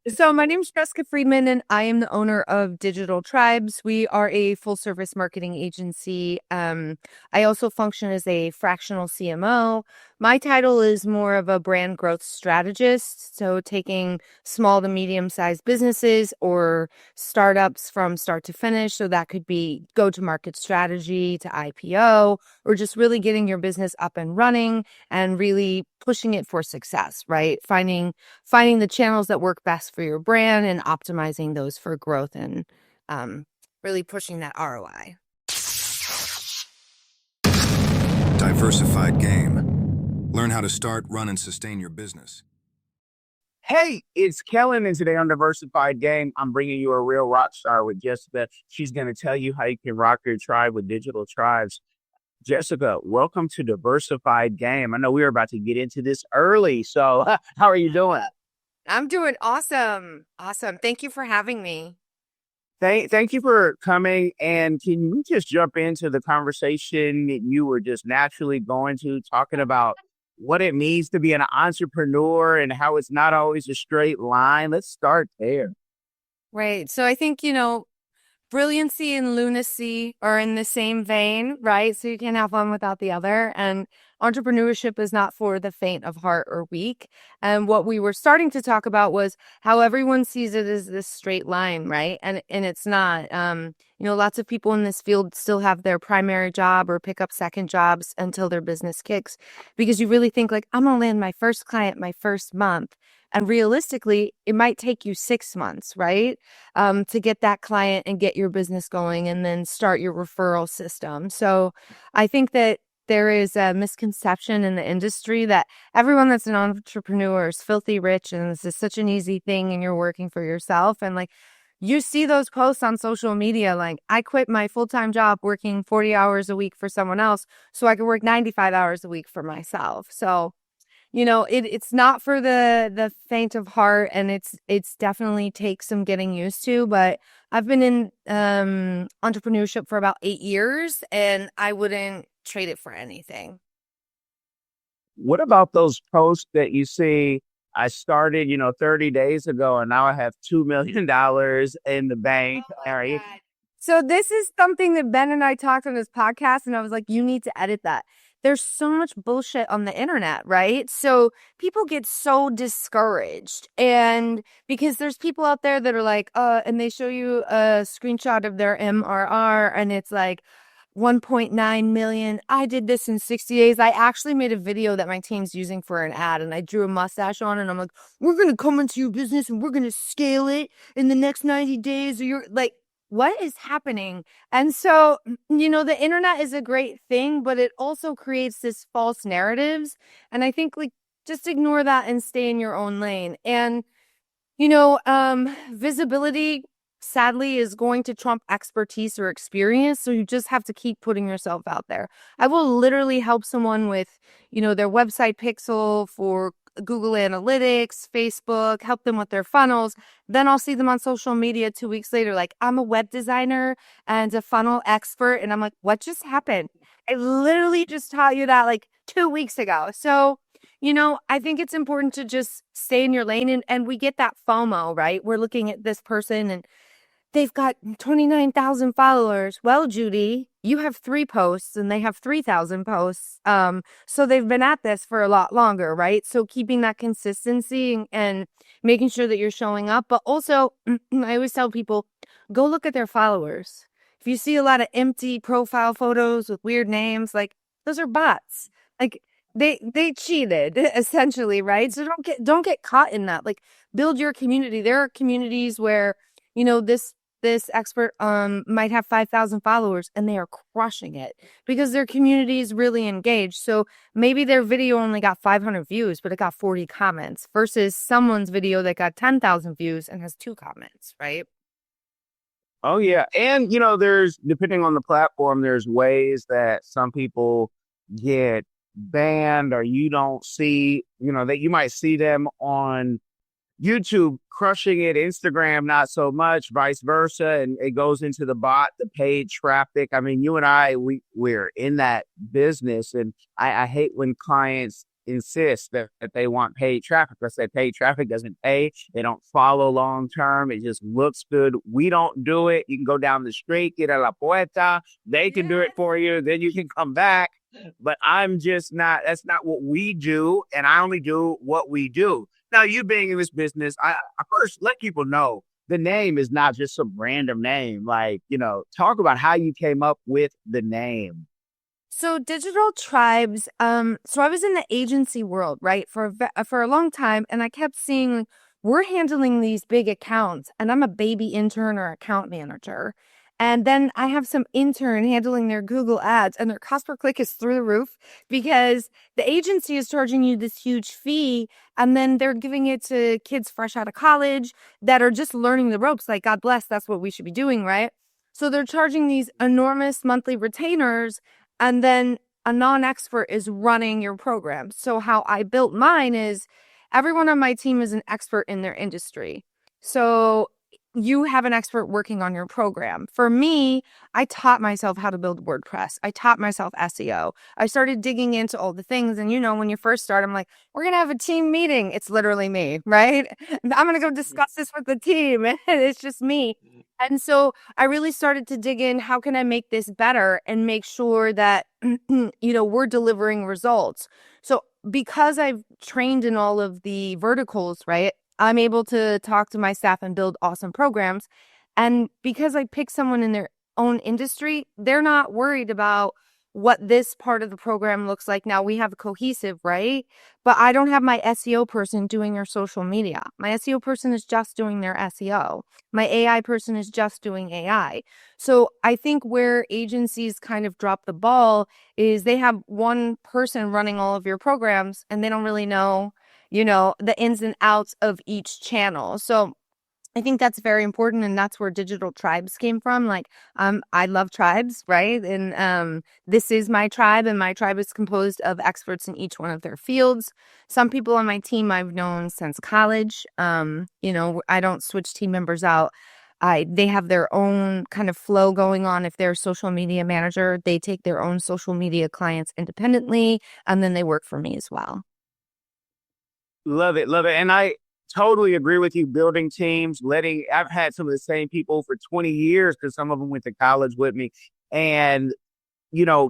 So my name is Jessica Friedman, and I am the owner of Digital Tribes. We are a full-service marketing agency. I also function as a fractional CMO. My title is more of a brand growth strategist, so taking small to medium-sized businesses or startups from start to finish. So that could be go-to-market strategy to IPO, or just really getting your business up and running and really pushing it for success, right? Finding the channels that work best for your brand and optimizing those for growth and really pushing that ROI. Diversified game. Learn how to start, run, and sustain your business. Hey, it's Kellen, and today on Diversified Game, I'm bringing you a real rock star with Jessica. She's going to tell you how you can rock your tribe with digital tribes. Jessica, welcome to Diversified Game. I know we were about to get into this early, so how are you doing? I'm doing awesome. Awesome. Thank you for having me. Thank you for coming. And can you just jump into the conversation that you were just naturally going to, talking about what it means to be an entrepreneur and how it's not always a straight line? Let's start there. Right. So I think, brilliancy and lunacy are in the same vein, right? So you can't have one without the other. And entrepreneurship is not for the faint of heart or weak. And what we were starting to talk about was how everyone sees it as this straight line, right? And it's not. Lots of people in this field still have their primary job or pick up second jobs until their business kicks, because you really think like, I'm gonna land my first client my first month. And realistically, it might take you 6 months, right? To get that client and get your business going and then start your referral system. So I think that there is a misconception in the industry that everyone that's an entrepreneur is filthy rich and this is such an easy thing and you're working for yourself. And like, you see those posts on social media, like, I quit my full-time job working 40 hours a week for someone else so I could work 95 hours a week for myself. So it's not for the faint of heart, and it's definitely takes some getting used to. But I've been in entrepreneurship for about 8 years, and I wouldn't trade it for anything. What about those posts that you see? I started, 30 days ago, and now I have $2 million in the bank. Oh All my right. God. So this is something that Ben and I talked on this podcast, and I was like, you need to edit that. There's so much bullshit on the internet, right? So people get so discouraged. And because there's people out there that are like, and they show you a screenshot of their MRR and it's like 1.9 million. I did this in 60 days. I actually made a video that my team's using for an ad, and I drew a mustache on it, and I'm like, we're going to come into your business and we're going to scale it in the next 90 days. Or you're like, what is happening? And so, the internet is a great thing, but it also creates this false narratives. And I think like just ignore that and stay in your own lane. And, visibility sadly is going to trump expertise or experience. So you just have to keep putting yourself out there. I will literally help someone with, their website pixel for Google Analytics, Facebook, help them with their funnels. Then I'll see them on social media 2 weeks later, like, I'm a web designer and a funnel expert. And I'm like, what just happened? I literally just taught you that like 2 weeks ago. So, I think it's important to just stay in your lane, and we get that FOMO, right? We're looking at this person and they've got 29,000 followers. Well, Judy, you have 3 posts and they have 3,000 posts. So they've been at this for a lot longer, right? So keeping that consistency and making sure that you're showing up. But also, I always tell people, go look at their followers. If you see a lot of empty profile photos with weird names, like, those are bots. Like, they cheated essentially, right? So don't get caught in that. Like, build your community. There are communities where this expert might have 5,000 followers and they are crushing it because their community is really engaged. So maybe their video only got 500 views, but it got 40 comments versus someone's video that got 10,000 views and has 2 comments, right? Oh, yeah. And, there's, depending on the platform, there's ways that some people get banned, or you don't see, that you might see them on YouTube crushing it, Instagram not so much, vice versa, and it goes into the bot, the paid traffic. I mean, you and I, we're in that business, and I hate when clients insist that they want paid traffic. Let's say paid traffic doesn't pay. They don't follow long term. It just looks good. We don't do it. You can go down the street, get a la puerta. They can do it for you. Then you can come back. But I'm just not, that's not what we do. And I only do what we do. Now, you being in this business, I first let people know the name is not just some random name. Like, talk about how you came up with the name. So Digital Tribes, so I was in the agency world, right, for a long time, and I kept seeing we're handling these big accounts, and I'm a baby intern or account manager. And then I have some intern handling their Google ads, and their cost per click is through the roof because the agency is charging you this huge fee, and then they're giving it to kids fresh out of college that are just learning the ropes. Like, God bless, that's what we should be doing, right? So they're charging these enormous monthly retainers, and then a non-expert is running your program. So how I built mine is everyone on my team is an expert in their industry. So you have an expert working on your program. For me, I taught myself how to build WordPress. I taught myself SEO. I started digging into all the things. And when you first start, I'm like, we're going to have a team meeting. It's literally me, right? I'm going to go discuss this with the team. It's just me. And so I really started to dig in. How can I make this better and make sure that, we're delivering results? So because I've trained in all of the verticals, right? I'm able to talk to my staff and build awesome programs. And because I pick someone in their own industry, they're not worried about what this part of the program looks like. Now we have cohesive, right? But I don't have my SEO person doing your social media. My SEO person is just doing their SEO. My AI person is just doing AI. So I think where agencies kind of drop the ball is they have one person running all of your programs and they don't really know, the ins and outs of each channel. So I think that's very important, and that's where Digital Tribes came from. Like, I love tribes, right? And this is my tribe, and my tribe is composed of experts in each one of their fields. Some people on my team I've known since college. I don't switch team members out. They have their own kind of flow going on. If they're a social media manager, they take their own social media clients independently, and then they work for me as well. Love it. Love it. And I totally agree with you. Building teams, I've had some of the same people for 20 years because some of them went to college with me. And,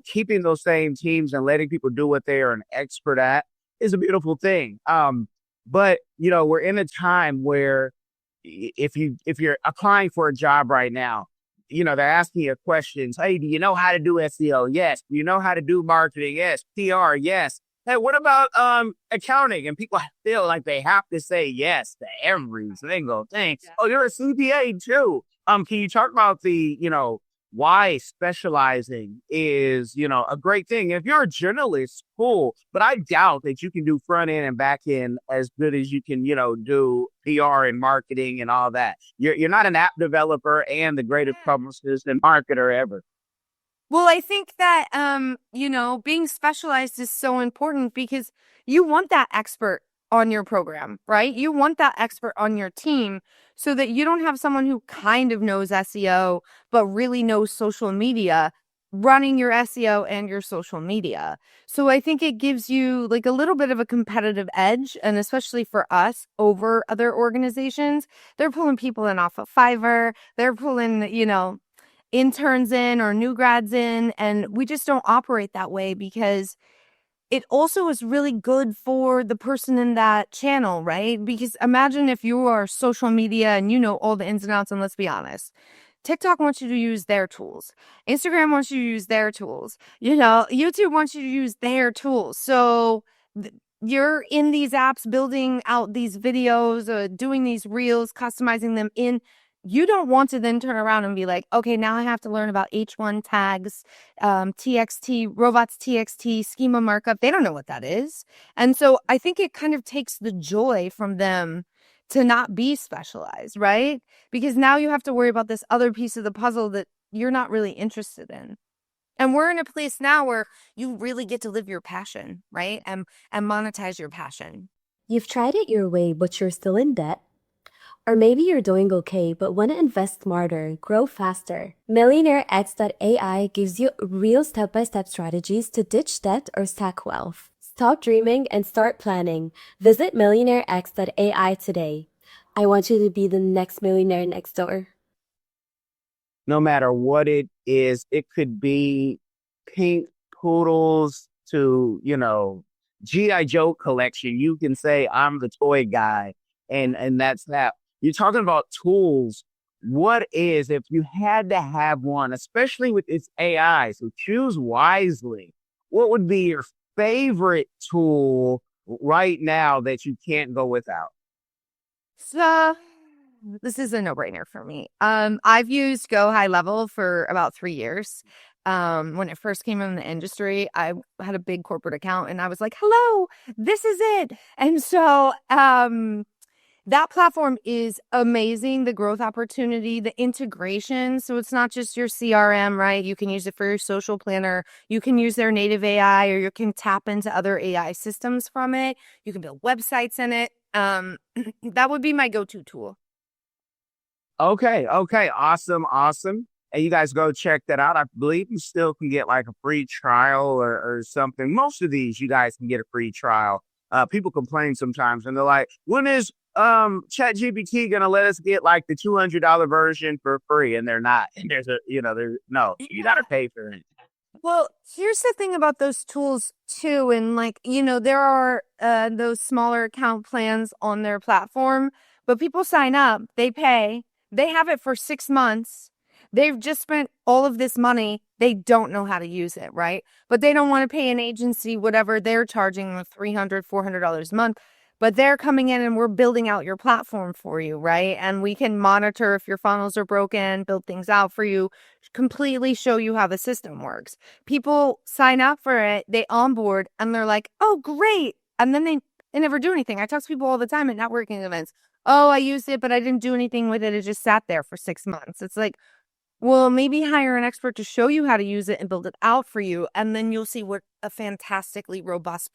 keeping those same teams and letting people do what they are an expert at is a beautiful thing. But, we're in a time where if you're applying for a job right now, they're asking you questions. Hey, do you know how to do SEO? Yes. Do you know how to do marketing? Yes. PR? Yes. Hey, what about accounting? And people feel like they have to say yes to every single thing. Yeah. Oh, you're a CPA too. Can you talk about the, why specializing is, a great thing? If you're a journalist, cool. But I doubt that you can do front end and back end as good as you can, do PR and marketing and all that. You're not an app developer and the greatest publicist and marketer ever. Well, I think that, being specialized is so important because you want that expert on your program, right? You want that expert on your team so that you don't have someone who kind of knows SEO, but really knows social media running your SEO and your social media. So I think it gives you like a little bit of a competitive edge, and especially for us over other organizations. They're pulling people in off of Fiverr. They're pulling, interns in or new grads in, and we just don't operate that way because it also is really good for the person in that channel, right? Because imagine if you are social media and you know all the ins and outs, and let's be honest, TikTok wants you to use their tools. Instagram wants you to use their tools. YouTube wants you to use their tools. So you're in these apps building out these videos, doing these reels, customizing them in. You don't want to then turn around and be like, okay, now I have to learn about H1 tags, TXT, robots, TXT, schema markup. They don't know what that is. And so I think it kind of takes the joy from them to not be specialized, right? Because now you have to worry about this other piece of the puzzle that you're not really interested in. And we're in a place now where you really get to live your passion, right? And monetize your passion. You've tried it your way, but you're still in debt. Or maybe you're doing okay, but want to invest smarter, grow faster. Millionaire.x.ai gives you real step-by-step strategies to ditch debt or stack wealth. Stop dreaming and start planning. Visit millionairex.ai today. I want you to be the next millionaire next door. No matter what it is, it could be pink poodles to, G.I. Joe collection. You can say, I'm the toy guy, and that's that. You're talking about tools. What is, if you had to have one, especially with its AI, so choose wisely, what would be your favorite tool right now that you can't go without? So this is a no-brainer for me. I've used Go High Level for about 3 years. When it first came in the industry, I had a big corporate account and I was like, hello, this is it. And so that platform is amazing. The growth opportunity, the integration. So it's not just your CRM, right? You can use it for your social planner. You can use their native AI, or you can tap into other AI systems from it. You can build websites in it. That would be my go-to tool. Okay. Awesome. And you guys go check that out. I believe you still can get like a free trial or something. Most of these, you guys can get a free trial. People complain sometimes and they're like, when is ChatGPT gonna let us get like the $200 version for free? And they're not. And you gotta pay for it. Well, here's the thing about those tools too. And there are those smaller account plans on their platform, but people sign up, they pay, they have it for 6 months. They've just spent all of this money. They don't know how to use it, right? But they don't want to pay an agency, whatever they're charging, $300, $400 a month. But they're coming in and we're building out your platform for you, right? And we can monitor if your funnels are broken, build things out for you, completely show you how the system works. People sign up for it, they onboard, and they're like, oh, great. And then they never do anything. I talk to people all the time at networking events. Oh, I used it, but I didn't do anything with it. It just sat there for 6 months. It's like, well, maybe hire an expert to show you how to use it and build it out for you. And then you'll see what a fantastically robust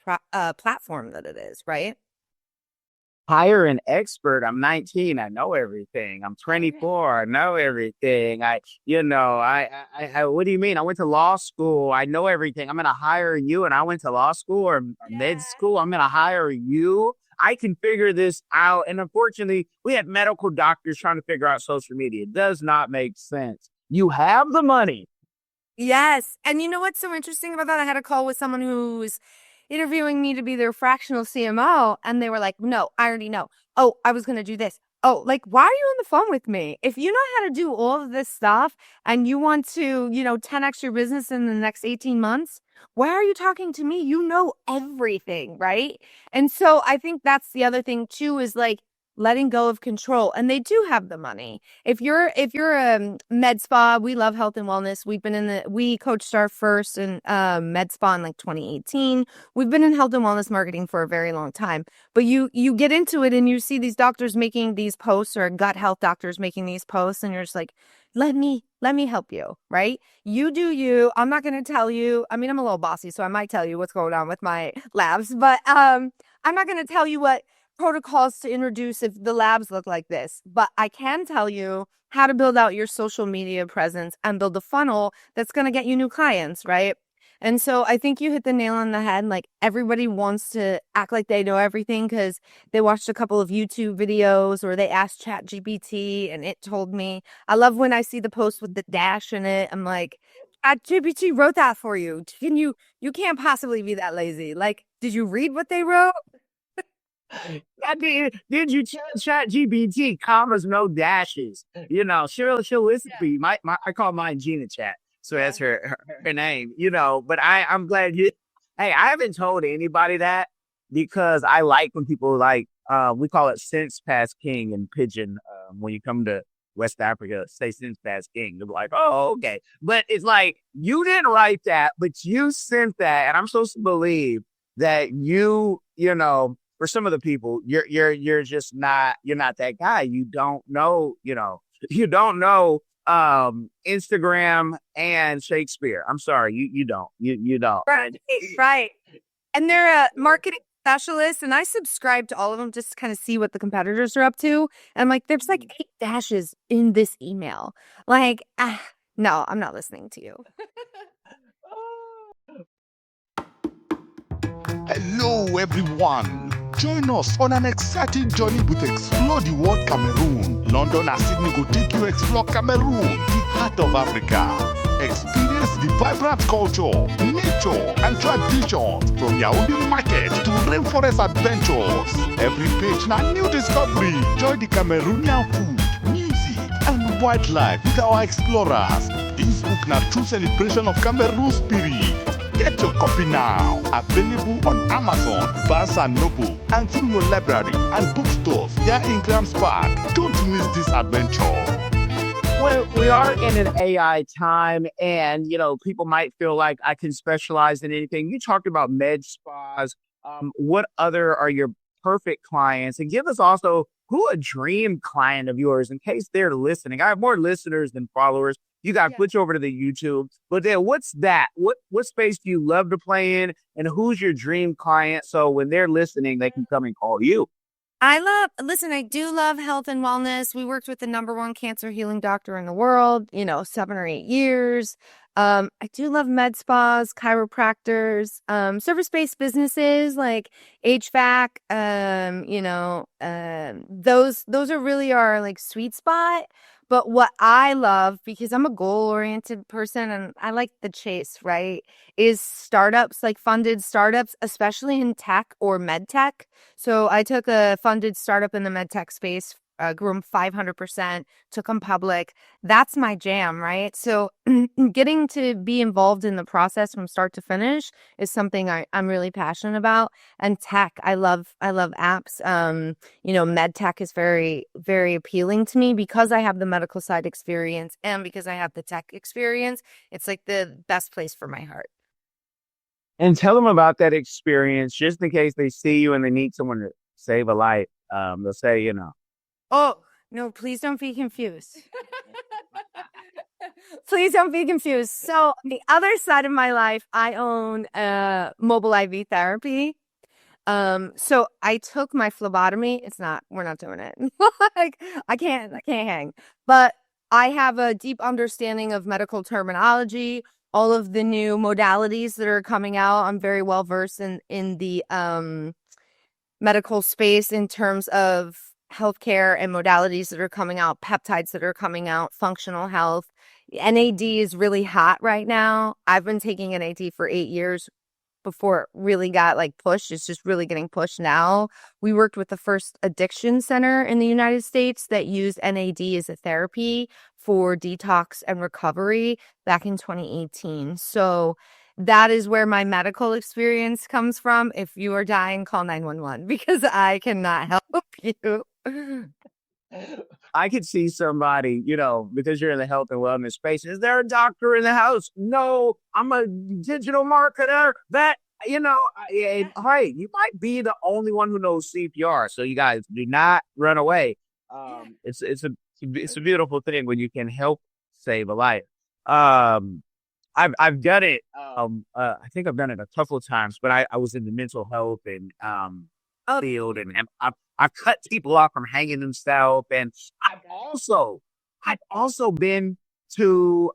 platform that it is, right? Hire an expert. I'm 19. I know everything. I'm 24. I know everything. What do you mean? I went to law school. I know everything. I'm going to hire you. And I went to law school or med school. I'm going to hire you. I can figure this out. And unfortunately, we had medical doctors trying to figure out social media. It does not make sense. You have the money. Yes. And you know what's so interesting about that? I had a call with someone who's interviewing me to be their fractional CMO. And they were like, no, I already know. Oh, I was going to do this. Oh, like, why are you on the phone with me? If you know how to do all of this stuff and you want to, 10x your business in the next 18 months, why are you talking to me? You know everything, right? And so I think that's the other thing too, is like letting go of control. And they do have the money. If you're a med spa, we love health and wellness. We coached our first in med spa in like 2018. We've been in health and wellness marketing for a very long time. But you get into it and you see these doctors making these posts, or gut health doctors making these posts, and you're just like, let me help you, right? You do you. I'm not going to tell you. I mean, I'm a little bossy, so I might tell you what's going on with my labs, but I'm not going to tell you what protocols to introduce if the labs look like this, but I can tell you how to build out your social media presence and build a funnel that's going to get you new clients, right? And so I think you hit the nail on the head. Like, everybody wants to act like they know everything because they watched a couple of YouTube videos or they asked ChatGPT and it told me. I love when I see the post with the dash in it. I'm like, ChatGPT wrote that for you. You can't possibly be that lazy. Like, did you read what they wrote? Did you chat GPT, commas, no dashes? She'll listen to you. I call mine Gina Chat. So that's her name, but I'm glad hey, I haven't told anybody that because I like when people we call it sense pass king in Pigeon. When you come to West Africa, say sense pass king. They're like, oh, okay. But it's like, you didn't write that, but you sent that. And I'm supposed to believe that for some of the people, you're just not, you're not that guy. You don't know, Instagram and Shakespeare. I'm sorry, you don't. You don't. Right. And they're a marketing specialist, and I subscribe to all of them just to kind of see what the competitors are up to. And I'm like, there's like 8 dashes in this email. Like, no, I'm not listening to you. Hello, everyone. Join us on an exciting journey with Explore the World Cameroon. London and Sydney will take you explore Cameroon, the heart of Africa. Experience the vibrant culture, nature, and traditions from Yaoundé market to rainforest adventures. Every page na new discovery. Join the Cameroonian food, music, and wildlife with our explorers. This book na true celebration of Cameroon spirit. Get your copy now. Available on Amazon, Barnes & Noble, and through your library and bookstores here in Grams Park. Don't miss this adventure. Well, we are in an AI time, and people might feel like I can specialize in anything. You talked about med spas. What other are your perfect clients? And give us also who a dream client of yours in case they're listening. I have more listeners than followers. You got to switch over to the YouTube. But then what's that? What space do you love to play in? And who's your dream client? So when they're listening, they can come and call you. I do love health and wellness. We worked with the #1 cancer healing doctor in the world, 7 or 8 years. I do love med spas, chiropractors, service-based businesses like HVAC, those are really our like sweet spot. But what I love, because I'm a goal-oriented person and I like the chase, right, is startups, like funded startups, especially in tech or med tech. So I took a funded startup in the med tech space, grew them 500%, took them public. That's my jam, right? So getting to be involved in the process from start to finish is something I'm really passionate about. And tech, I love apps. Med tech is very, very appealing to me because I have the medical side experience and because I have the tech experience. It's like the best place for my heart. And tell them about that experience just in case they see you and they need someone to save a life. They'll say, Oh, no, please don't be confused. Please don't be confused. So on the other side of my life, I own mobile IV therapy. So I took my phlebotomy. We're not doing it. Like I can't hang. But I have a deep understanding of medical terminology, all of the new modalities that are coming out. I'm very well versed in the medical space in terms of healthcare and modalities that are coming out, peptides that are coming out, functional health. NAD is really hot right now. I've been taking NAD for 8 years before it really got like pushed. It's just really getting pushed now. We worked with the first addiction center in the United States that used NAD as a therapy for detox and recovery back in 2018. So that is where my medical experience comes from. If you are dying, call 911 because I cannot help you. I could see somebody, because you're in the health and wellness space. Is there a doctor in the house? No, I'm a digital marketer. Hey, you might be the only one who knows CPR. So you guys do not run away. It's a beautiful thing when you can help save a life. I've done it. I think I've done it a couple of times, but I was in the mental health and field, and I've cut people off from hanging themselves, and I've also been to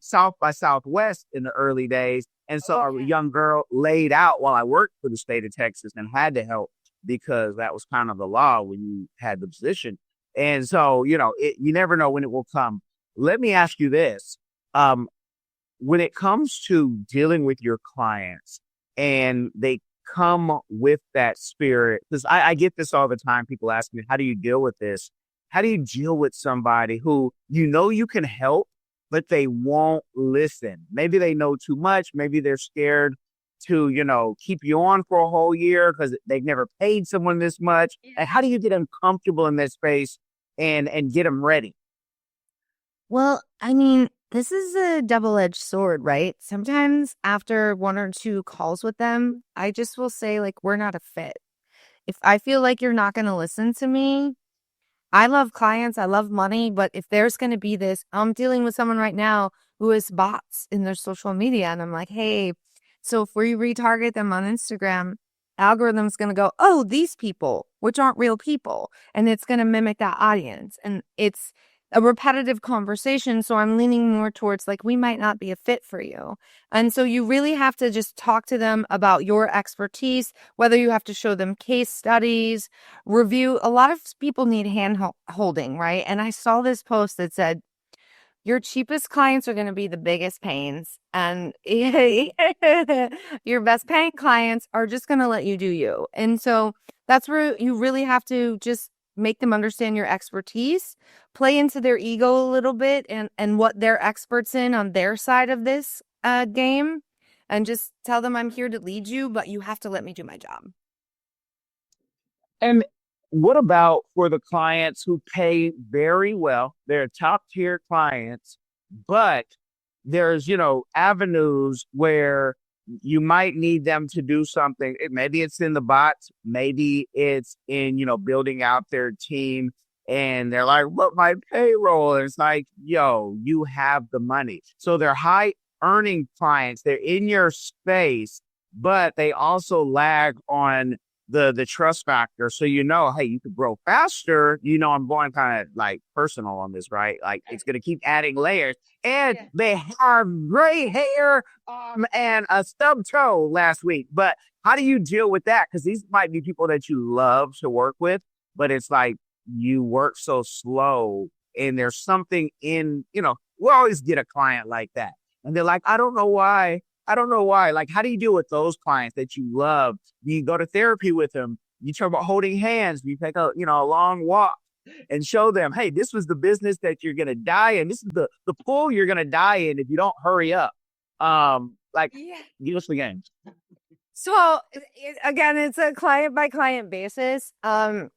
South by Southwest in the early days, and so a young girl laid out while I worked for the state of Texas and had to help because that was kind of the law when you had the position, and so you never know when it will come. Let me ask you this. When it comes to dealing with your clients and they come with that spirit, because I get this all the time. People ask me, how do you deal with this? How do you deal with somebody who you can help, but they won't listen? Maybe they know too much. Maybe they're scared to, keep you on for a whole year because they've never paid someone this much. And how do you get them comfortable in that space and get them ready? Well, I mean, this is a double-edged sword, right? Sometimes after 1 or 2 calls with them, I just will say, like, we're not a fit. If I feel like you're not going to listen to me, I love clients, I love money, but if there's going to be this, I'm dealing with someone right now who has bots in their social media, and I'm like, hey, so if we retarget them on Instagram, algorithm's going to go, oh, these people, which aren't real people, and it's going to mimic that audience. And it's a repetitive conversation. So I'm leaning more towards like, we might not be a fit for you. And so you really have to just talk to them about your expertise, whether you have to show them case studies, review. A lot of people need hand holding, right? And I saw this post that said, your cheapest clients are going to be the biggest pains, and your best paying clients are just going to let you do you. And so that's where you really have to just make them understand your expertise, play into their ego a little bit and what they're experts in on their side of this game, and just tell them I'm here to lead you, but you have to let me do my job. And what about for the clients who pay very well? They're top tier clients, but there's, avenues where you might need them to do something. Maybe it's in the bots, maybe it's in, building out their team. And they're like, look, my payroll. And it's like, yo, you have the money. So they're high earning clients. They're in your space, but they also lag on the trust factor. So, hey, you could grow faster. I'm going kind of like personal on this, right? Like it's going to keep adding layers. And they have gray hair and a stub toe last week. But how do you deal with that? Because these might be people that you love to work with, but it's like you work so slow and there's something in, we always get a client like that. And they're like, I don't know why. Like, how do you deal with those clients that you love? You go to therapy with them. You talk about holding hands. You take a long walk and show them, hey, this was the business that you're going to die in. This is the pool you're going to die in if you don't hurry up. Give us the game. So again, it's a client by client basis. Some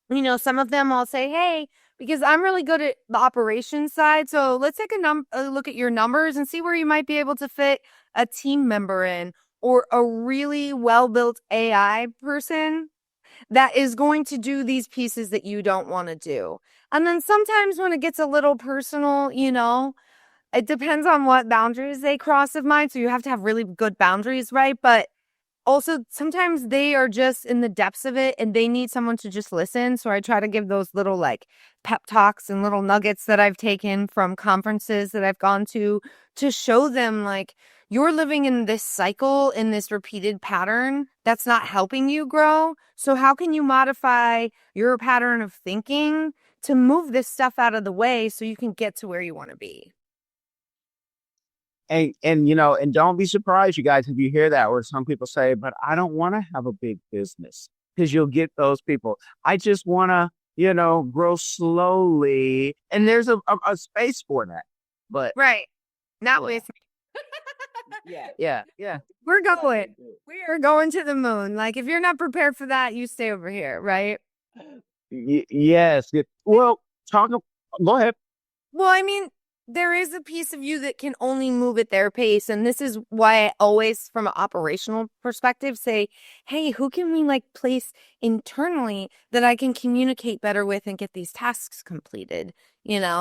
of them I'll say, hey, because I'm really good at the operations side. So let's take a look at your numbers and see where you might be able to fit a team member in, or a really well-built AI person that is going to do these pieces that you don't want to do. And then sometimes when it gets a little personal, it depends on what boundaries they cross of mine. So you have to have really good boundaries, right? But also, sometimes they are just in the depths of it and they need someone to just listen. So I try to give those little like pep talks and little nuggets that I've taken from conferences that I've gone to show them like, you're living in this cycle, in this repeated pattern that's not helping you grow. So how can you modify your pattern of thinking to move this stuff out of the way so you can get to where you want to be? And and don't be surprised, you guys, if you hear that, where some people say, but I don't want to have a big business, because you'll get those people. I just want to, grow slowly. And there's a space for that. But right. Not with me. Yeah. We're going to the moon. Like, if you're not prepared for that, you stay over here, right? Yes. Well, go ahead. Well, I mean, there is a piece of you that can only move at their pace. And this is why I always, from an operational perspective, say, hey, who can we like place internally that I can communicate better with and get these tasks completed, Yeah.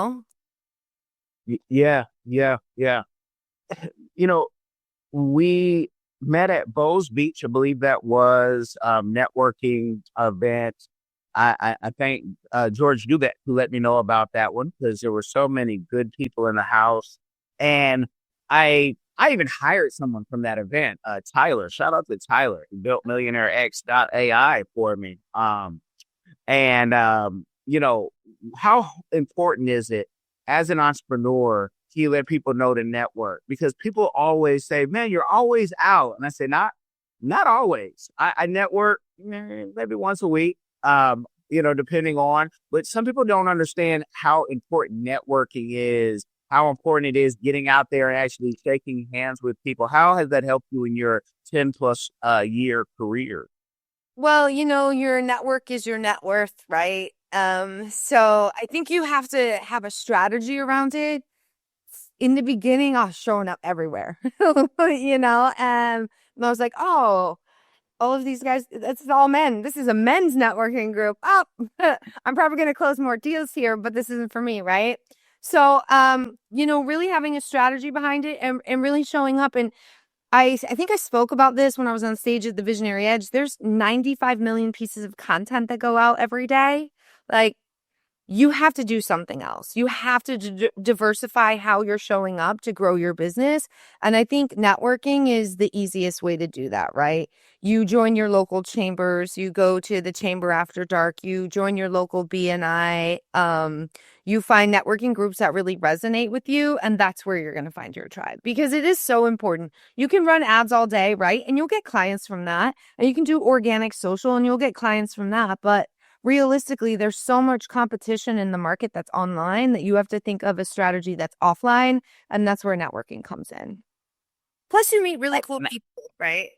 We met at Bows Beach. I believe that was networking event. I thank George Dubeck who let me know about that one, because there were so many good people in the house. And I even hired someone from that event, Tyler. Shout out to Tyler. He built Millionaire X.AI for me. How important is it as an entrepreneur to let people know to network? Because people always say, man, you're always out. And I say, not always. I network maybe once a week. Depending on, but some people don't understand how important networking is, how important it is getting out there and actually shaking hands with people. How has that helped you in your 10 plus year career? Well, your network is your net worth, right? So I think you have to have a strategy around it. In the beginning, I was showing up everywhere, and I was like, oh, all of these guys, it's all men. This is a men's networking group. Oh, I'm probably going to close more deals here, but this isn't for me, right? So, really having a strategy behind it and really showing up. And I think I spoke about this when I was on stage at the Visionary Edge. There's 95 million pieces of content that go out every day. Like, you have to do something else. You have to diversify how you're showing up to grow your business. And I think networking is the easiest way to do that, right? You join your local chambers, you go to the chamber after dark, you join your local BNI, you find networking groups that really resonate with you, and that's where you're going to find your tribe, because it is so important. You can run ads all day, right? And you'll get clients from that. And you can do organic social and you'll get clients from that. But realistically, there's so much competition in the market that's online that you have to think of a strategy that's offline, and that's where networking comes in. Plus, you meet really cool people, right?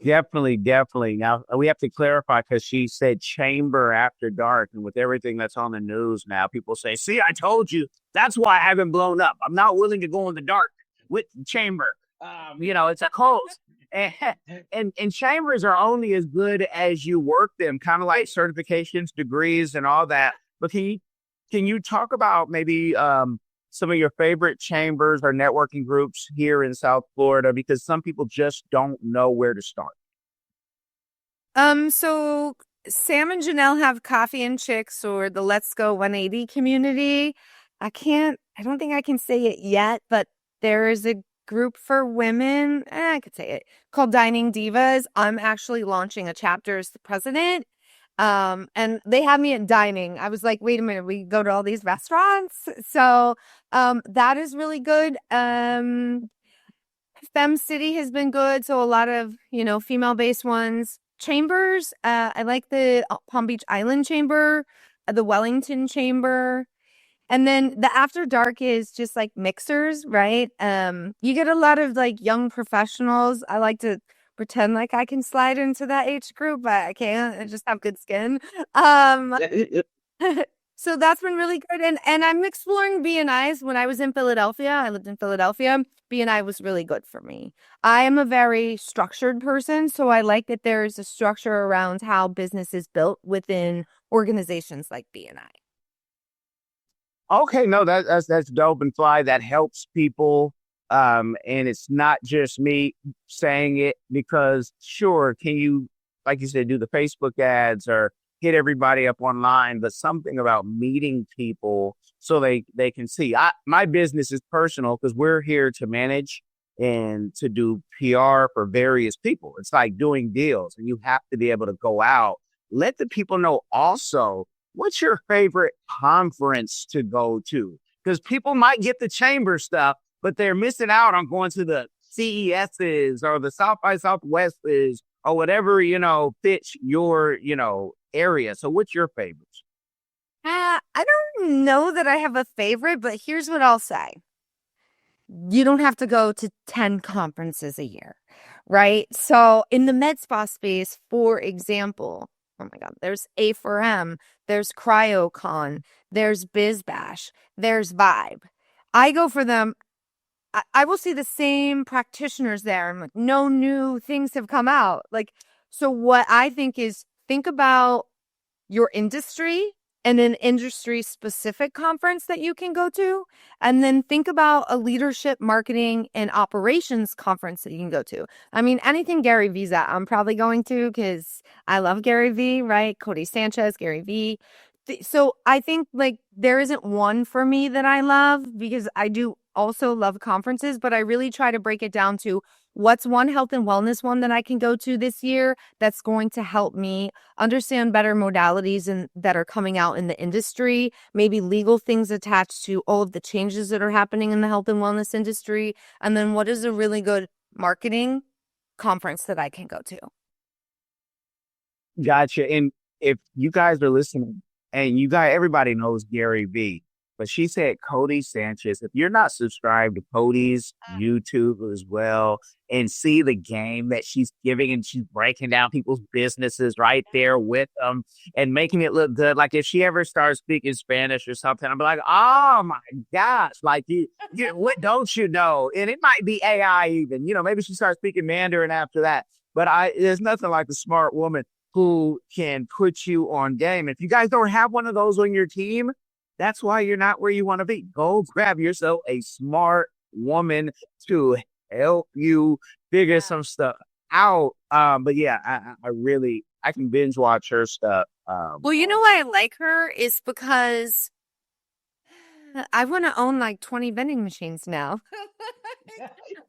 Definitely. Now we have to clarify, because she said chamber after dark, and with everything that's on the news now, people say, "See, I told you. That's why I haven't blown up. I'm not willing to go in the dark with the chamber. It's a cult." And chambers are only as good as you work them, kind of like certifications, degrees, and all that. But can you talk about maybe some of your favorite chambers or networking groups here in South Florida? Because some people just don't know where to start. So Sam and Janelle have Coffee and Chicks, or the Let's Go 180 community. I don't think I can say it yet, but there is a group for women, I could say it, called Dining Divas. I'm actually launching a chapter as the president. And they had me at dining. I was like, wait a minute, we go to all these restaurants. So, that is really good. Fem City has been good. So a lot of, female-based ones. Chambers, I like the Palm Beach Island Chamber, the Wellington Chamber. And then the after dark is just like mixers, right? You get a lot of like young professionals. I like to pretend like I can slide into that age group, but I can't. I just have good skin. So that's been really good. And I'm exploring BNIs. When I was in Philadelphia, I lived in Philadelphia. BNI was really good for me. I am a very structured person, so I like that there's a structure around how business is built within organizations like BNI. Okay, no, that's dope and fly. That helps people. And it's not just me saying it, because sure, can you, like you said, do the Facebook ads or hit everybody up online, but something about meeting people so they can see. My business is personal, because we're here to manage and to do PR for various people. It's like doing deals, and you have to be able to go out, let the people know also what's your favorite conference to go to, because people might get the chamber stuff, but they're missing out on going to the CESs or the South by Southwest's or whatever, fits your, area. So what's your favorites? I don't know that I have a favorite, but here's what I'll say. You don't have to go to 10 conferences a year, right? So in the med spa space, for example, oh my God, there's A4M, there's CryoCon, there's BizBash, there's Vibe. I go for them. I will see the same practitioners there, and like, no new things have come out. Like, so what I think is, think about your industry and an industry specific conference that you can go to. And then think about a leadership, marketing, and operations conference that you can go to. I mean, anything Gary V's at, I'm probably going to, because I love Gary V, right? Cody Sanchez, Gary V. So I think like there isn't one for me that I love, because I do also love conferences, but I really try to break it down to what's one health and wellness one that I can go to this year that's going to help me understand better modalities that are coming out in the industry, maybe legal things attached to all of the changes that are happening in the health and wellness industry. And then what is a really good marketing conference that I can go to? Gotcha. And if you guys are listening, and everybody knows Gary V, but she said Cody Sanchez. If you're not subscribed to Cody's YouTube as well, and see the game that she's giving, and she's breaking down people's businesses right there with them and making it look good. Like if she ever starts speaking Spanish or something, I'm like, oh my gosh, like what don't you know? And it might be AI even, maybe she starts speaking Mandarin after that. But there's nothing like a smart woman who can put you on game. If you guys don't have one of those on your team, that's why you're not where you want to be. Go grab yourself a smart woman to help you figure some stuff out. But yeah, I really I can binge watch her stuff. Well, you know why I like her is because I want to own like 20 vending machines now.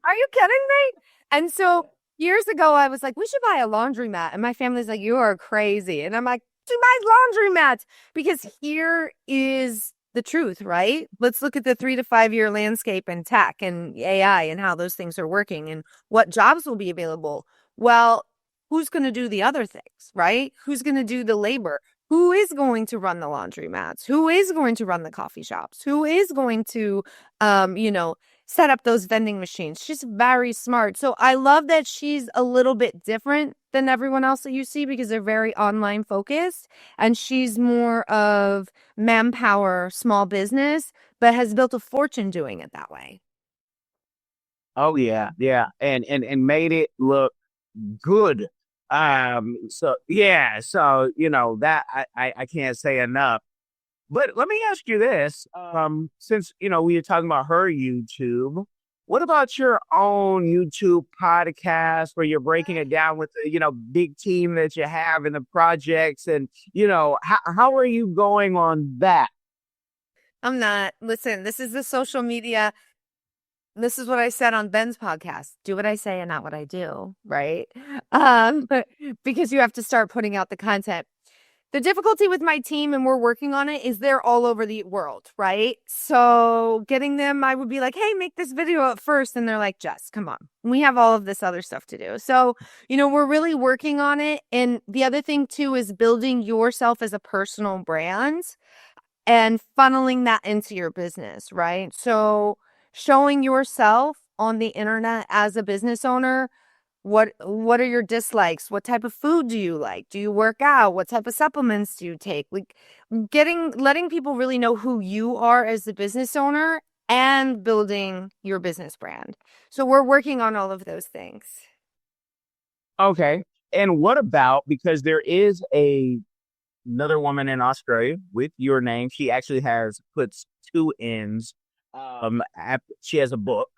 Are you kidding me? And so years ago, I was like, we should buy a laundromat. And my family's like, you are crazy. And I'm like, to buy laundromats. Because here is the truth, right? Let's look at the 3 to 5 year landscape and tech and AI and how those things are working and what jobs will be available. Well, who's going to do the other things, right? Who's going to do the labor? Who is going to run the laundromats? Who is going to run the coffee shops? Who is going to, set up those vending machines? She's very smart. So I love that she's a little bit different than everyone else that you see because they're very online focused. And she's more of manpower, small business, but has built a fortune doing it that way. Oh yeah, yeah, and made it look good. So yeah, so that I can't say enough. But let me ask you this: since we were talking about her YouTube, what about your own YouTube podcast where you're breaking it down with the big team that you have in the projects, and how are you going on that? I'm not. Listen, this is the social media. This is what I said on Ben's podcast. Do what I say and not what I do, right? But because you have to start putting out the content. The difficulty with my team, and we're working on it, is they're all over the world, right? So getting them, I would be like, hey, make this video up first. And they're like, Jess, come on. We have all of this other stuff to do. So, we're really working on it. And the other thing too is building yourself as a personal brand and funneling that into your business, right? So showing yourself on the internet as a business owner. What are your dislikes? What type of food do you like? Do you work out? What type of supplements do you take? Like letting people really know who you are as the business owner and building your business brand. So we're working on all of those things. Okay, and what about, because there is another woman in Australia with your name. She actually puts 2 N's. She has a book.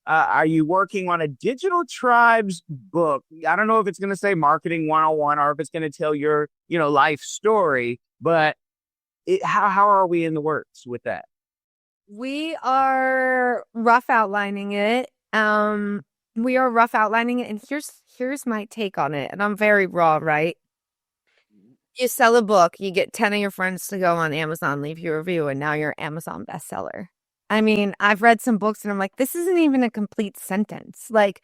Are you working on a Digital Tribes book? I don't know if it's going to say Marketing 101 or if it's going to tell your, life story, but how are we in the works with that? We are rough outlining it. And here's my take on it. And I'm very raw, right? You sell a book, you get 10 of your friends to go on Amazon, leave you a review, and now you're an Amazon bestseller. I mean, I've read some books and I'm like, this isn't even a complete sentence. Like,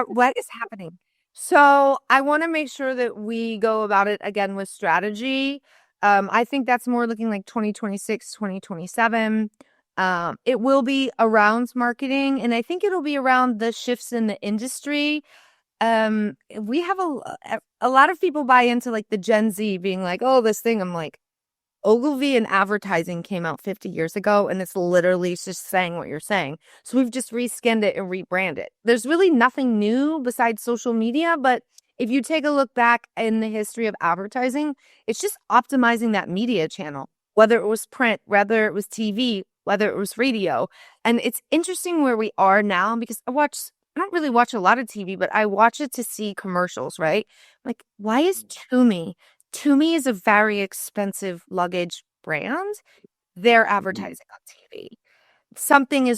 what is happening? So I want to make sure that we go about it again with strategy. I think that's more looking like 2026, 2027. It will be around marketing, and I think it'll be around the shifts in the industry. We have a lot of people buy into like the Gen Z being like, oh, this thing. I'm like, Ogilvy and advertising came out 50 years ago, and it's literally just saying what you're saying. So we've just reskinned it and rebranded. There's really nothing new besides social media, but if you take a look back in the history of advertising, it's just optimizing that media channel, whether it was print, whether it was TV, whether it was radio. And it's interesting where we are now because I don't really watch a lot of TV, but I watch it to see commercials, right? Like, why is Toomey is a very expensive luggage brand. They're advertising on TV. Something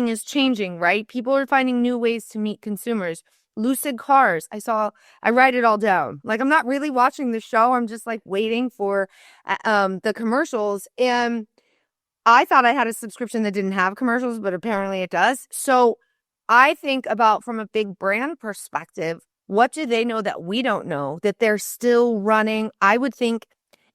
is changing, right? People are finding new ways to meet consumers. Lucid cars. I write it all down. Like, I'm not really watching the show. I'm just like waiting for the commercials. And I thought I had a subscription that didn't have commercials, but apparently it does. So I think about, from a big brand perspective, what do they know that we don't know that they're still running? I would think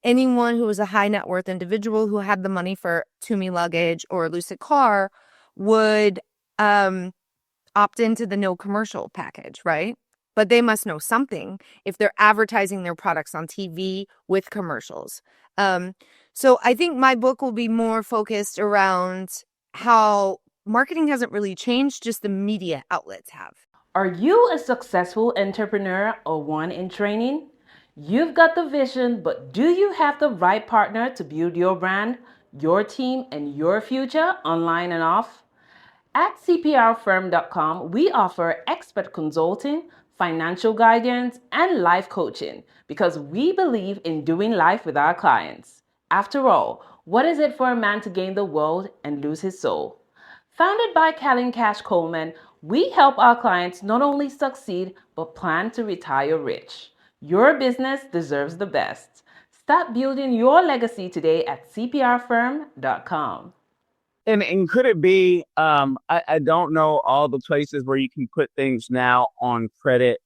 anyone who was a high net worth individual who had the money for Toomey luggage or a Lucid car would opt into the no commercial package, right? But they must know something if they're advertising their products on TV with commercials. So I think my book will be more focused around how marketing hasn't really changed, just the media outlets have. Are you a successful entrepreneur or one in training? You've got the vision, but do you have the right partner to build your brand, your team, and your future online and off? At CPRfirm.com, we offer expert consulting, financial guidance, and life coaching because we believe in doing life with our clients. After all, what is it for a man to gain the world and lose his soul? Founded by 𝐾𝐨𝐧'𝐭, we help our clients not only succeed but plan to retire rich. Your business deserves the best. Start building your legacy today at cprfirm.com. And could it be, I don't know all the places where you can put things now on credit.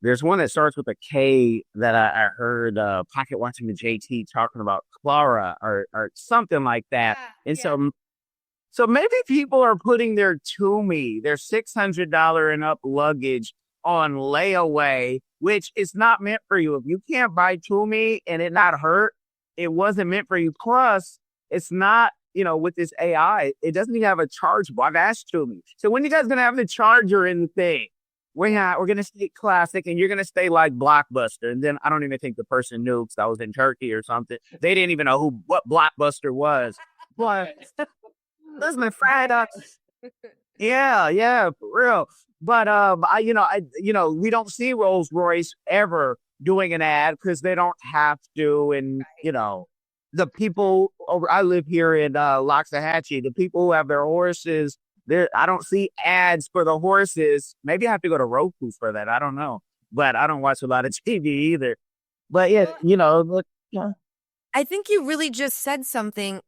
There's one that starts with a K that I heard Pocket watching the JT talking about Clara or something like that. And so maybe people are putting their Tumi, their $600 and up luggage on layaway, which is not meant for you. If you can't buy Tumi and it not hurt, it wasn't meant for you. Plus, it's not, with this AI, it doesn't even have a chargeable. I've asked Tumi. So when you guys gonna have the charger in the thing? We're gonna stay classic and you're gonna stay like Blockbuster. And then I don't even think the person knew because I was in Turkey or something. They didn't even know what Blockbuster was. But those my fried up. Yeah, for real. But we don't see Rolls Royce ever doing an ad because they don't have to. And the people I live here in Loxahatchee, the people who have their horses, I don't see ads for the horses. Maybe I have to go to Roku for that. I don't know. But I don't watch a lot of TV either. But yeah, look. Yeah. I think you really just said something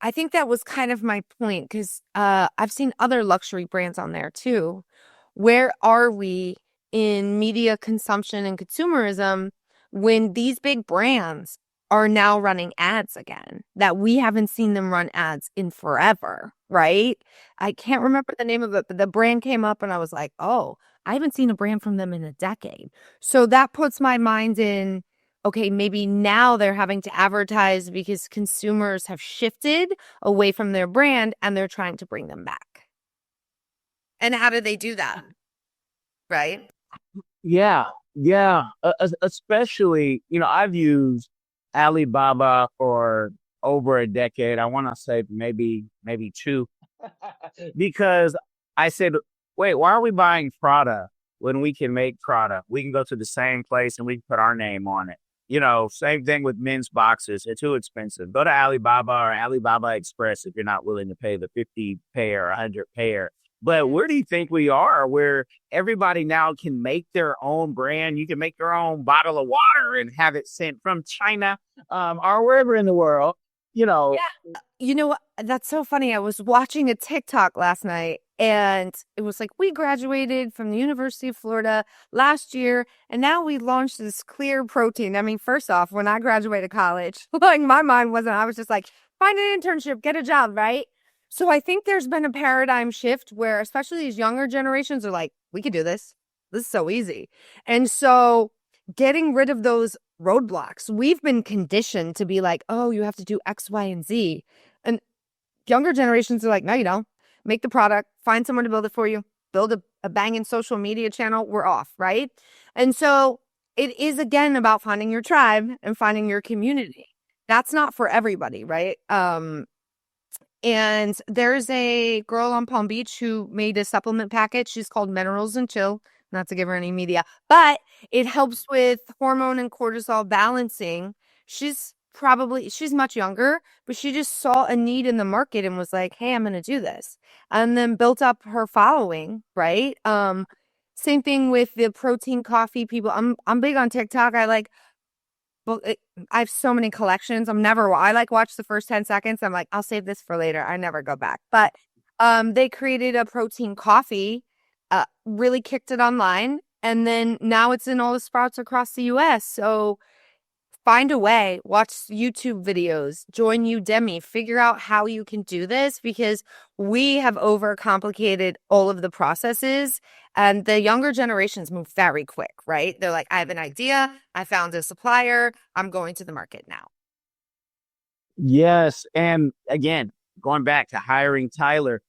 I think that was kind of my point because I've seen other luxury brands on there too. Where are we in media consumption and consumerism when these big brands are now running ads again that we haven't seen them run ads in forever, right? I can't remember the name of it, but the brand came up and I was like, oh, I haven't seen a brand from them in a decade. So that puts my mind in, okay, maybe now they're having to advertise because consumers have shifted away from their brand and they're trying to bring them back. And how do they do that? Right? Yeah. Especially, I've used Alibaba for over a decade. I want to say maybe 2 because I said, wait, why are we buying Prada when we can make Prada? We can go to the same place and we can put our name on it. Same thing with men's boxes. They're too expensive. Go to Alibaba or Alibaba Express if you're not willing to pay the 50 pair, 100 pair. But where do you think we are where everybody now can make their own brand? You can make your own bottle of water and have it sent from China or wherever in the world, Yeah. That's so funny. I was watching a TikTok last night and it was like, we graduated from the University of Florida last year and now we launched this clear protein. I mean, first off, when I graduated college, like my mind wasn't, I was just like, find an internship, get a job, right? So I think there's been a paradigm shift where especially these younger generations are like, we could do this. This is so easy. And so getting rid of those roadblocks, we've been conditioned to be like, oh, you have to do X, Y, and Z. And younger generations are like, no, you don't. Make the product, find someone to build it for you, build a banging social media channel, we're off, right? And so it is, again, about finding your tribe and finding your community. That's not for everybody, right? And there's a girl on Palm Beach who made a supplement package. She's called Minerals and Chill. Not to give her any media, but it helps with hormone and cortisol balancing. She's much younger, but she just saw a need in the market and was like, hey, I'm going to do this. And then built up her following, right? Same thing with the protein coffee people. I'm big on TikTok. I have so many collections. I watch the first 10 seconds. I'm like, I'll save this for later. I never go back. But they created a protein coffee, really kicked it online. And then now it's in all the Sprouts across the US. So find a way, watch YouTube videos, join Udemy, figure out how you can do this because we have overcomplicated all of the processes and the younger generations move very quick, right? They're like, I have an idea. I found a supplier. I'm going to the market now. Yes. And again, going back to hiring Tyler,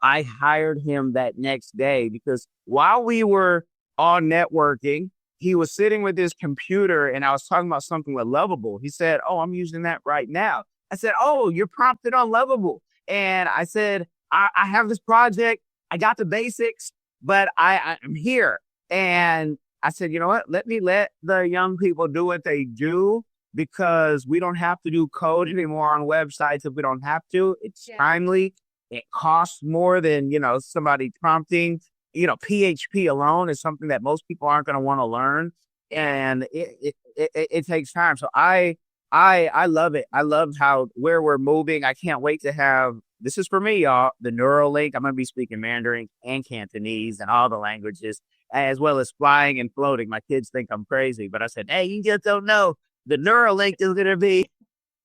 I hired him that next day because while we were on networking, he was sitting with his computer and I was talking about something with Lovable. He said, oh, I'm using that right now. I said, oh, you're prompted on Lovable. And I said, I have this project. I got the basics. but I'm here. And I said, you know what? Let me let the young people do what they do, because we don't have to do code anymore on websites if we don't have to. It's timely. It costs more than, somebody prompting. PHP alone is something that most people aren't going to want to learn. And it takes time. So I love it. I love where we're moving. I can't wait to have, this is for me, y'all, the Neuralink. I'm going to be speaking Mandarin and Cantonese and all the languages, as well as flying and floating. My kids think I'm crazy, but I said, hey, you just don't know. The Neuralink is going to be,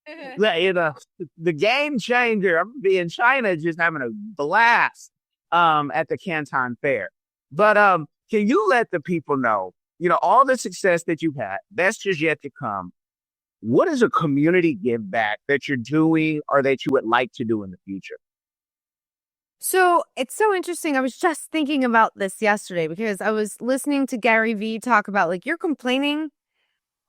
the game changer. I'm going to be in China just having a blast at the Canton Fair. But can you let the people know, all the success that you've had, that's just yet to come. What is a community give back that you're doing or that you would like to do in the future? So it's so interesting. I was just thinking about this yesterday because I was listening to Gary Vee talk about, like, you're complaining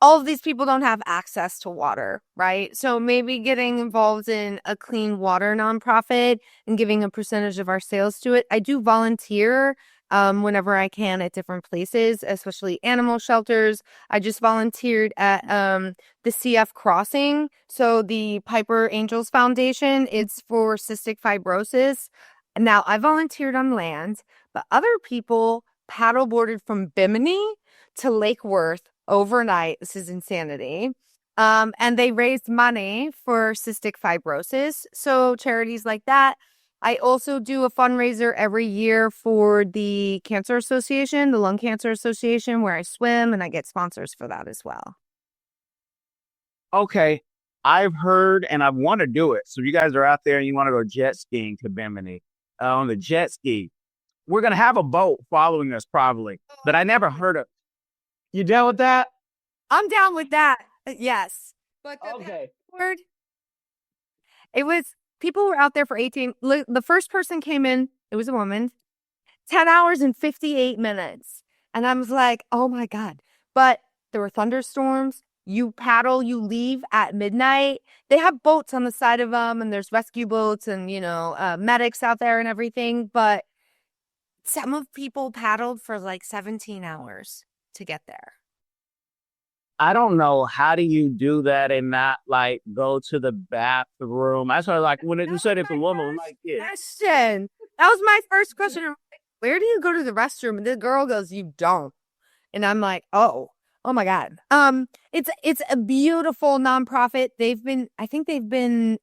all of these people don't have access to water, right? So maybe getting involved in a clean water nonprofit and giving a percentage of our sales to it. I do volunteer whenever I can at different places, especially animal shelters. I just volunteered at the CF Crossing. So the Piper Angels Foundation, it's for cystic fibrosis. Now, I volunteered on land, but other people paddleboarded from Bimini to Lake Worth overnight. This is insanity. And they raised money for cystic fibrosis. So charities like that. I also do a fundraiser every year for the Cancer Association, the Lung Cancer Association, where I swim, and I get sponsors for that as well. Okay. I've heard and I want to do it. So if you guys are out there and you want to go jet skiing to Bimini on the jet ski, we're going to have a boat following us probably, but I never heard of. You down with that? I'm down with that. Yes. But okay. It was, people were out there for 18. The first person came in, it was a woman, 10 hours and 58 minutes. And I was like, oh my God. But there were thunderstorms. You paddle, you leave at midnight. They have boats on the side of them, and there's rescue boats and, medics out there and everything. But some of people paddled for like 17 hours to get there. I don't know. How do you do that and not like go to the bathroom? I started like when you said it's a woman, I'm like, yeah. Question. That was my first question. Where do you go to the restroom? And the girl goes, you don't. And I'm like, oh my God. It's a beautiful nonprofit. I think they've been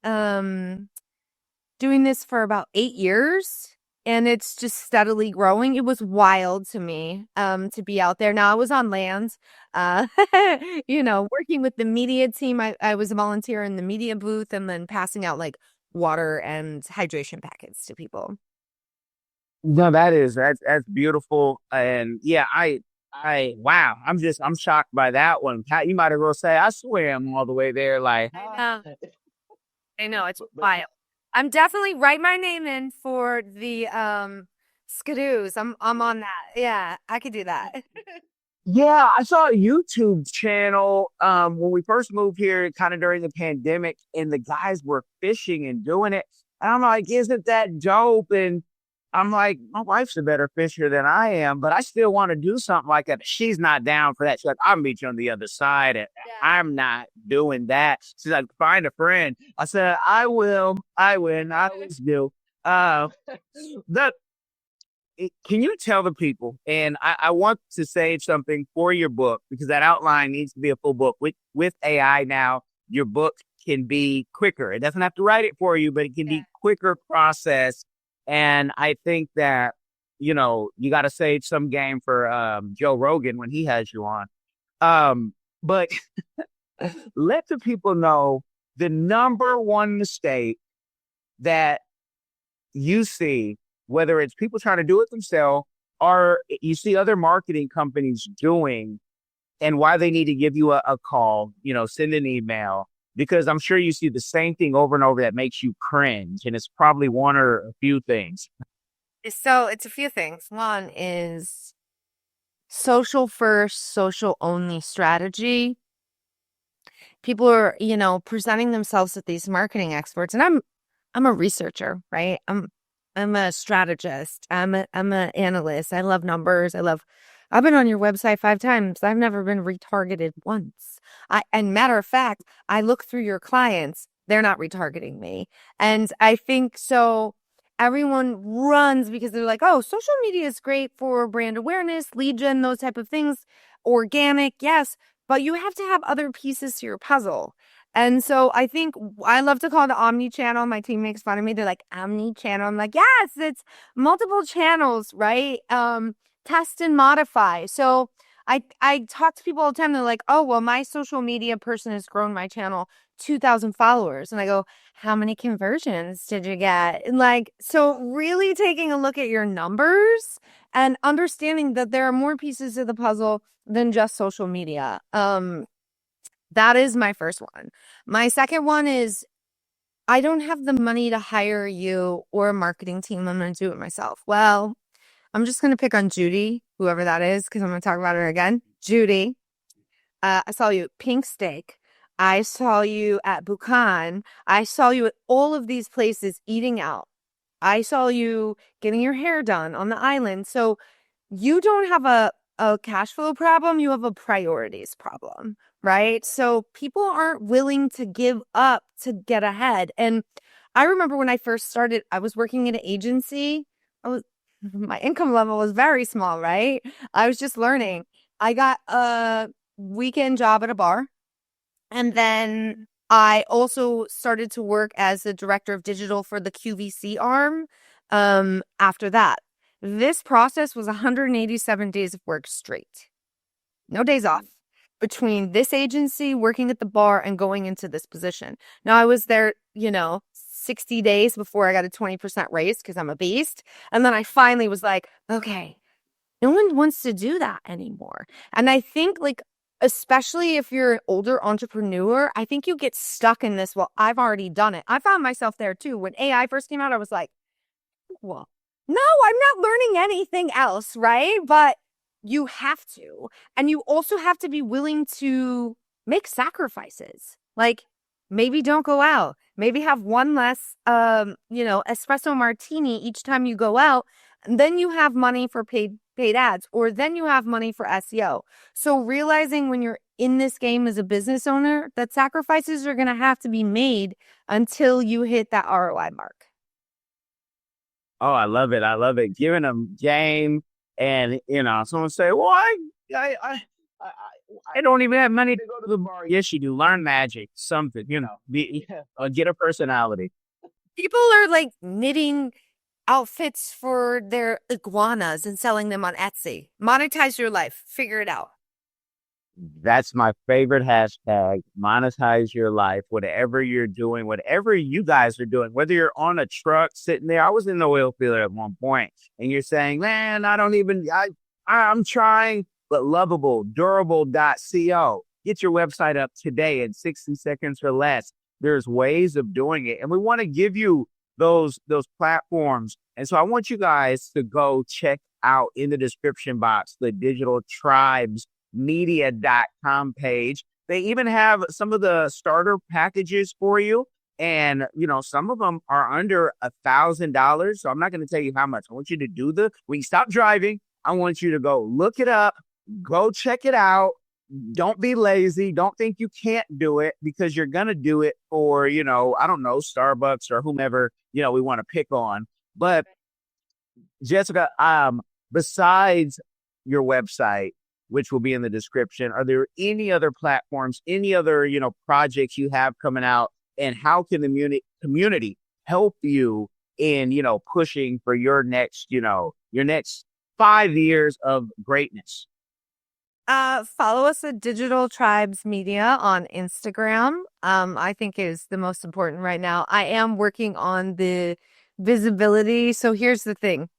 doing this for about 8 years. And it's just steadily growing. It was wild to me to be out there. Now, I was on land, working with the media team. I was a volunteer in the media booth and then passing out like water and hydration packets to people. No, that's beautiful. And yeah, wow, I'm shocked by that one. Pat, you might as well say, I swam all the way there. Like, I know, it's wild. I'm definitely write my name in for the skidoos. I'm on that. Yeah, I could do that. Yeah, I saw a YouTube channel when we first moved here, kind of during the pandemic, and the guys were fishing and doing it. And I'm like, isn't that dope? And I'm like, my wife's a better fisher than I am, but I still want to do something like that. She's not down for that. She's like, I'll meet you on the other side. And I'm not doing that. She's like, find a friend. I said, I will. I always do. Can you tell the people, and I want to say something for your book, because that outline needs to be a full book. With AI now, your book can be quicker. It doesn't have to write it for you, but it can be quicker process. And I think that, you got to save some game for Joe Rogan when he has you on. But let the people know the number one mistake that you see, whether it's people trying to do it themselves or you see other marketing companies doing, and why they need to give you a call, send an email, because I'm sure you see the same thing over and over that makes you cringe. And it's probably one or a few things. So it's a few things. One is social first, social only strategy. People are, presenting themselves as these marketing experts, and I'm a researcher, right? I'm a strategist. I'm an analyst. I love numbers. I've been on your website 5 times. I've never been retargeted once. And matter of fact, I look through your clients. They're not retargeting me. And I think so everyone runs because they're like, oh, social media is great for brand awareness, lead gen, those type of things. Organic, yes, but you have to have other pieces to your puzzle. And so I think I love to call it omni-channel. My team makes fun of me. They're like, omni-channel. I'm like, yes, it's multiple channels, right? Test and modify. So I talk to people all the time. They're like, oh, well, my social media person has grown my channel 2,000 followers. And I go, how many conversions did you get? And like, so really taking a look at your numbers and understanding that there are more pieces of the puzzle than just social media. That is my first one. My second one is I don't have the money to hire you or a marketing team. I'm going to do it myself. Well, I'm just going to pick on Judy, whoever that is, because I'm going to talk about her again. Judy, I saw you at Pink Steak. I saw you at Buchan. I saw you at all of these places eating out. I saw you getting your hair done on the island. So you don't have a cash flow problem. You have a priorities problem, right? So people aren't willing to give up to get ahead. And I remember when I first started, I was working at an agency. My income level was very small, right? I was just learning. I got a weekend job at a bar. And then I also started to work as the director of digital for the QVC arm after that. This process was 187 days of work straight. No days off between this agency, working at the bar, and going into this position. Now, I was there, 60 days before I got a 20% raise because I'm a beast. And then I finally was like, okay, no one wants to do that anymore. And I think especially if you're an older entrepreneur, I think you get stuck in this. Well, I've already done it. I found myself there too. When AI first came out, I was like, well, no, I'm not learning anything else, right? But you have to. And you also have to be willing to make sacrifices. Like maybe don't go out. Maybe have one less, espresso martini each time you go out. And then you have money for paid ads, or then you have money for SEO. So realizing when you're in this game as a business owner that sacrifices are going to have to be made until you hit that ROI mark. Oh, I love it. I love it. Giving them game, and someone say, "Well, I don't even have money to go to the bar." Yes, you do. Learn magic, something. Get a personality. People are knitting outfits for their iguanas and selling them on Etsy. Monetize your life. Figure it out. That's my favorite hashtag. Monetize your life. Whatever you're doing, whatever you guys are doing, whether you're on a truck sitting there. I was in the oil field at one point, and you're saying, man, I'm trying, but lovable, durable.co. Get your website up today in 60 seconds or less. There's ways of doing it. And we want to give you those platforms. And so I want you guys to go check out in the description box, the Digital Tribes media.com page. They even have some of the starter packages for you. And, some of them are under $1,000. So I'm not going to tell you how much. I want you to when you stop driving, I want you to go look it up, go check it out. Don't be lazy. Don't think you can't do it, because you're going to do it for, I don't know, Starbucks or whomever, we want to pick on. But Jessica, besides your website, which will be in the description, are there any other platforms, any other, projects you have coming out? And how can the community help you in, pushing for your next 5 years of greatness? Follow us at Digital Tribes Media on Instagram. I think is the most important right now. I am working on the visibility. So here's the thing.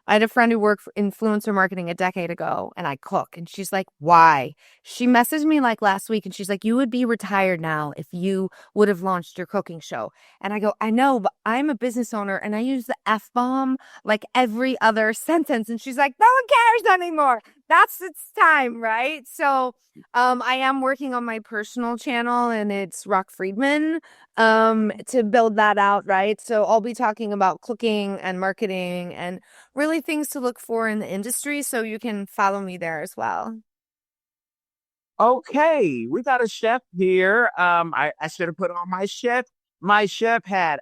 I had a friend who worked for influencer marketing a decade ago, and I cook. And she's like, why? She messaged me last week, and she's like, you would be retired now if you would have launched your cooking show. And I go, I know, but I'm a business owner, and I use the F-bomb every other sentence. And she's like, no one cares anymore. that's its time, right? So I am working on my personal channel, and it's Rock Friedman to build that out, right? So I'll be talking about cooking and marketing and really things to look for in the industry, so you can follow me there as well. Okay, we got a chef here. I should have put on my chef hat.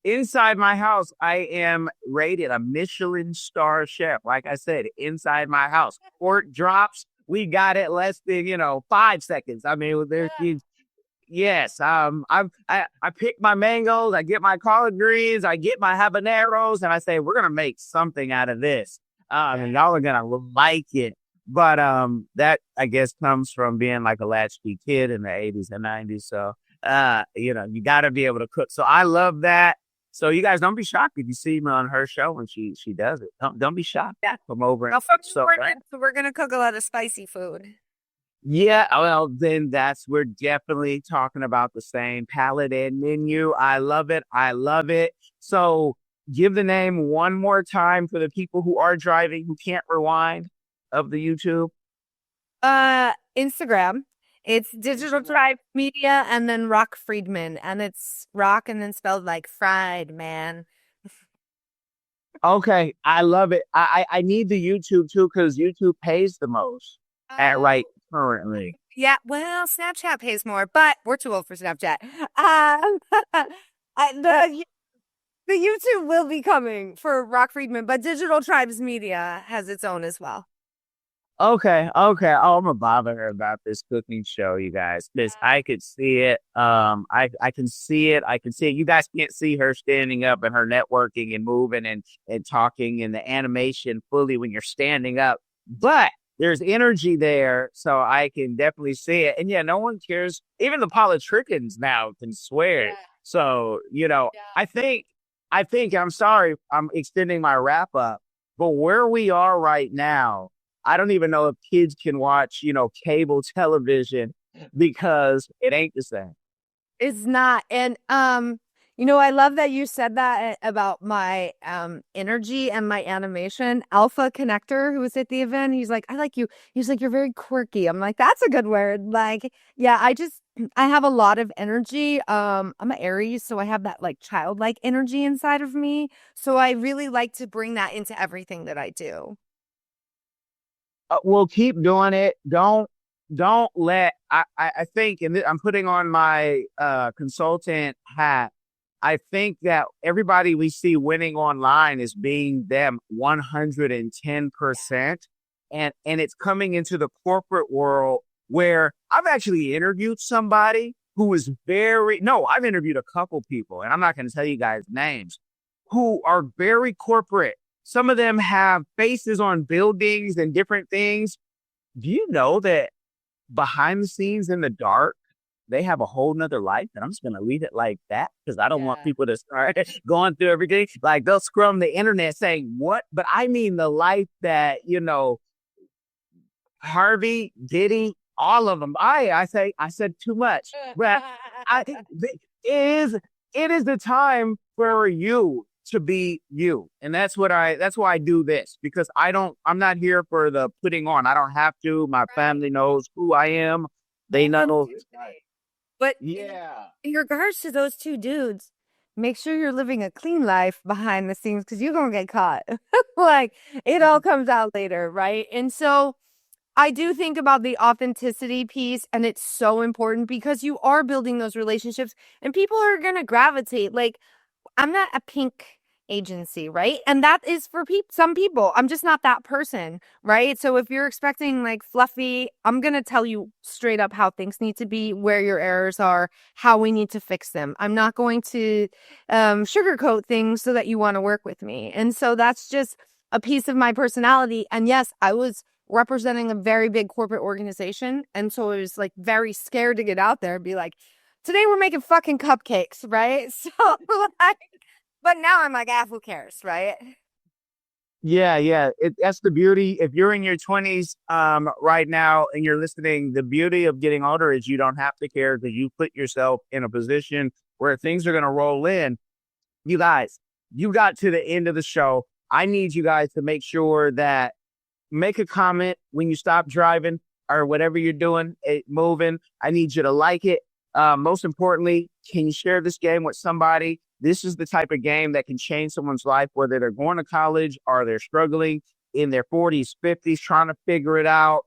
Inside my house, I am rated a Michelin star chef. Like I said, inside my house, pork drops. We got it less than 5 seconds. I mean, yes. I pick my mangoes. I get my collard greens. I get my habaneros, and I say we're gonna make something out of this. And y'all are gonna like it. But that I guess comes from being like a latchkey kid in the 80s and 90s. So you got to be able to cook. So I love that. So you guys don't be shocked if you see me on her show when she does it. Don't be shocked. Yeah. Come over. Well, we're gonna cook a lot of spicy food. Yeah, well, then we're definitely talking about the same palette and menu. I love it. I love it. So give the name one more time for the people who are driving, who can't rewind of the YouTube. Instagram. It's Digital Tribe Media and then Rock Friedman. And it's rock and then spelled like fried, man. Okay, I love it. I need the YouTube too, because YouTube pays the most right currently. Yeah, well, Snapchat pays more, but we're too old for Snapchat. The YouTube will be coming for Rock Friedman, but Digital Tribes Media has its own as well. Okay. Oh, I'm gonna bother her about this cooking show, you guys. Because I could see it. I can see it. I can see it. You guys can't see her standing up and her networking and moving and talking and the animation fully when you're standing up. But there's energy there, so I can definitely see it. And yeah, no one cares. Even the politicians now can swear. Yeah. So, I think I'm sorry, I'm extending my wrap up, but where we are right now, I don't even know if kids can watch, cable television because it ain't the same. It's not. And, I love that you said that about my energy and my animation. Alpha Connector, who was at the event, he's like, I like you. He's like, you're very quirky. I'm like, that's a good word. Like, yeah, I have a lot of energy. I'm an Aries, so I have that like childlike energy inside of me. So I really like to bring that into everything that I do. We'll keep doing it. Don't let, I think, and I'm putting on my consultant hat. I think that everybody we see winning online is being them 110%. And it's coming into the corporate world where I've actually interviewed somebody who is I've interviewed a couple people, and I'm not going to tell you guys names, who are very corporate. Some of them have faces on buildings and different things. Do you know that behind the scenes in the dark, they have a whole nother life? And I'm just going to leave it like that because I don't want people to start going through everything. Like they'll scrum the internet saying, what? But I mean the life that, Harvey, Diddy, all of them. I said too much. But it is the time for you to be you. And that's why I do this, because I'm not here for the putting on. I don't have to. My family knows who I am. They know. But yeah, in regards to those two dudes, make sure you're living a clean life behind the scenes, because you're going to get caught. Like it all comes out later. Right. And so I do think about the authenticity piece, and it's so important because you are building those relationships and people are going to gravitate. Like, I'm not a pink agency, right? And that is for some people. I'm just not that person, right? So if you're expecting like fluffy, I'm going to tell you straight up how things need to be, where your errors are, how we need to fix them. I'm not going to sugarcoat things so that you want to work with me. And so that's just a piece of my personality. And yes, I was representing a very big corporate organization. And so I was like very scared to get out there and be like, today we're making fucking cupcakes, right? So like, but now I'm like, who cares, right? Yeah. That's the beauty. If you're in your 20s right now and you're listening, the beauty of getting older is you don't have to care, because you put yourself in a position where things are going to roll in. You guys, you got to the end of the show. I need you guys to make sure that make a comment when you stop driving or whatever you're doing, moving. I need you to like it. Most importantly, can you share this game with somebody? This is the type of game that can change someone's life, whether they're going to college or they're struggling in their 40s, 50s, trying to figure it out.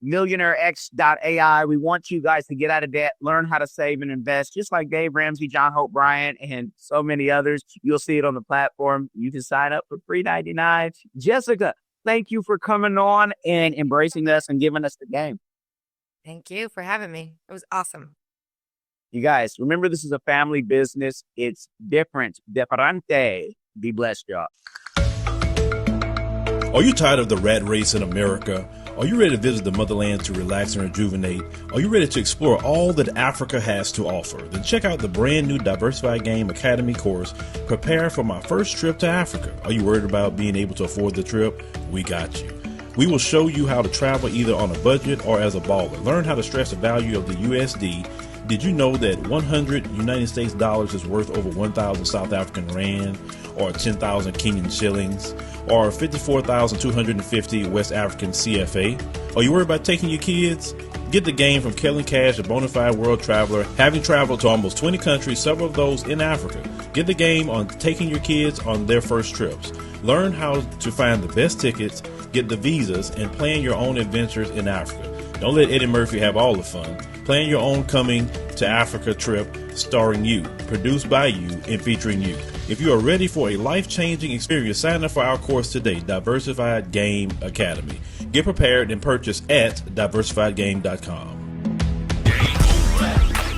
MillionaireX.ai. We want you guys to get out of debt, learn how to save and invest, just like Dave Ramsey, John Hope Bryant, and so many others. You'll see it on the platform. You can sign up for $3.99. Jessica, thank you for coming on and embracing us and giving us the game. Thank you for having me. It was awesome. You guys, remember, this is a family business. It's different. Differente. Be blessed, y'all. Are you tired of the rat race in America? Are you ready to visit the motherland to relax and rejuvenate? Are you ready to explore all that Africa has to offer? Then check out the brand new Diversified Game Academy course, Prepare for My First Trip to Africa. Are you worried about being able to afford the trip? We got you. We will show you how to travel either on a budget or as a baller. Learn how to stress the value of the USD. Did you know that 100 United States dollars is worth over 1,000 South African rand, or 10,000 Kenyan shillings, or 54,250 West African CFA? Are you worried about taking your kids? Get the game from 𝐾𝐨𝐽, a bona fide world traveler, having traveled to almost 20 countries, several of those in Africa. Get the game on taking your kids on their first trips. Learn how to find the best tickets, get the visas, and plan your own adventures in Africa. Don't let Eddie Murphy have all the fun. Plan your own coming to Africa trip starring you, produced by you, and featuring you. If you are ready for a life-changing experience, sign up for our course today, Diversified Game Academy. Get prepared and purchase at diversifiedgame.com.